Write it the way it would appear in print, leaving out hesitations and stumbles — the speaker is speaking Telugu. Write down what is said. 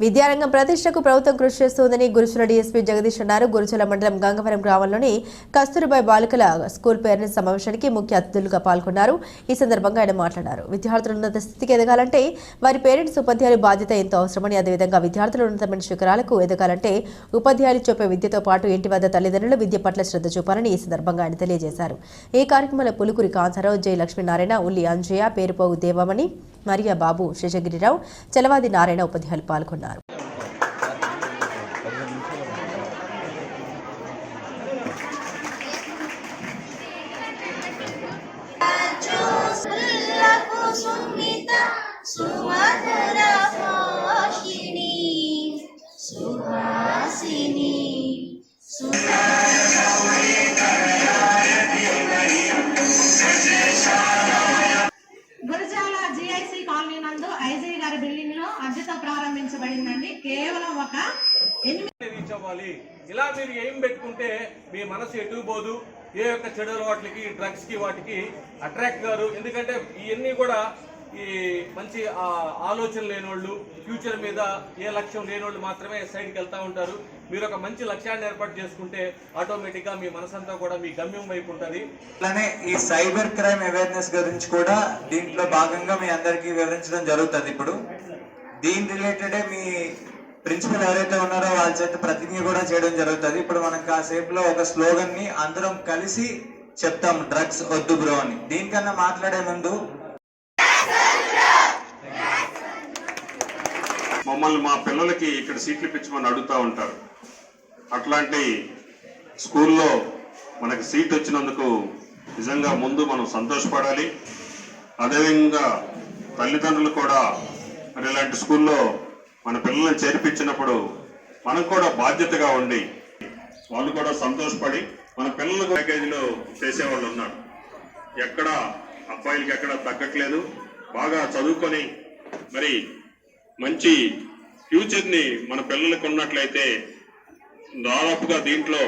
విద్యారంగం ప్రతిష్టకు ప్రభుత్వం కృషి చేస్తోందని గురుచుల డీఎస్పీ జగదీష్ అన్నారు. గురుచుల మండలం గంగవరం గ్రామంలోని కస్తూర్బాయ్ బాలికల స్కూల్ పేరెంట్స్ సమావేశానికి ముఖ్య అతిథులుగా పాల్గొన్నారు. ఈ సందర్భంగా ఆయన మాట్లాడారు. విద్యార్థులు ఉన్నత స్థితికి ఎదగాలంటే వారి పేరెంట్స్ ఉపాధ్యాయుల బాధ్యత ఎంతో అవసరమని, అదేవిధంగా విద్యార్థులు ఉన్నతమైన శిఖరాలకు ఎదగాలంటే ఉపాధ్యాయులు చెప్పే విద్యతో పాటు ఇంటి వద్ద తల్లిదండ్రులు విద్య పట్ల శ్రద్ధ చూపాలని ఈ సందర్భంగా ఆయన తెలియజేశారు. ఈ కార్యక్రమంలో పులుకురి కాంతారావు, జై లక్ష్మీనారాయణ, ఉల్లి అంజయ్య, పేరుపోగు దేవమణి, మరియా బాబు, శేషగిరిరావు, చలవాది నారాయణ ఉపాధ్యాయులు పాల్గొన్నారు. గురజాల జిఐసి కాలనీ నందు ఐజీ గారి బిల్డింగ్ లో అద్దెత ప్రారంభించబడిందండి. కేవలం ఒక 8 రీచ్ అవ్వాలి. ఇలా మీరు ఏం పెట్టుకుంటే మీ మనసు ఎటు పోదు, ఏ యొక్క చెడు అలవాట్లకి, డ్రగ్స్ కి, వాటికి అట్రాక్ట్ గారు. ఎందుకంటే ఇవన్నీ కూడా ఈ మంచి ఆలోచన లేనోళ్ళు, ఫ్యూచర్ మీద ఏ లక్ష్యం లేనోళ్ళు మాత్రమే సైడ్కి వెళ్తూ ఉంటారు. మీరు ఒక మంచి లక్ష్యాన్ని ఏర్పాటు చేసుకుంటే ఆటోమేటిక్గా మీ మనసంతా కూడా మీ గమ్యం వైపు ఉంటుంది. అలానే ఈ సైబర్ క్రైమ్ అవేర్నెస్ గురించి కూడా దీంట్లో భాగంగా మీ అందరికీ వివరించడం జరుగుతుంది. ఇప్పుడు దీని రిలేటెడే మీ ప్రిన్సిపల్ ఎవరైతే ఉన్నారో వాళ్ళ చేత ప్రతిజ్ఞ కూడా చేయడం జరుగుతుంది. ఇప్పుడు మనం కాసేపులో ఒక స్లోగన్ ని అందరం కలిసి చెప్తాం, డ్రగ్స్ వద్దు బ్రో అని. దీనికన్నా మాట్లాడే ముందు మమ్మల్ని మా పిల్లలకి ఇక్కడ సీట్లు ఇప్పించమని అడుగుతూ ఉంటారు. అట్లాంటి స్కూల్లో మనకి సీట్ వచ్చినందుకు నిజంగా ముందు మనం సంతోషపడాలి. అదేవిధంగా తల్లిదండ్రులు కూడా మరి ఇలాంటి స్కూల్లో మన పిల్లల్ని చేర్పించినప్పుడు మనం కూడా బాధ్యతగా ఉండి వాళ్ళు కూడా సంతోషపడి మన పిల్లలకు ప్యాకేజీలో చేసేవాళ్ళు ఉన్నారు. ఎక్కడ అబ్బాయిలకి ఎక్కడ తగ్గట్లేదు. బాగా చదువుకొని మరి మంచి ఫ్యూచర్ని మన పిల్లలకు ఉన్నట్లయితే దాదాపుగా దీంట్లో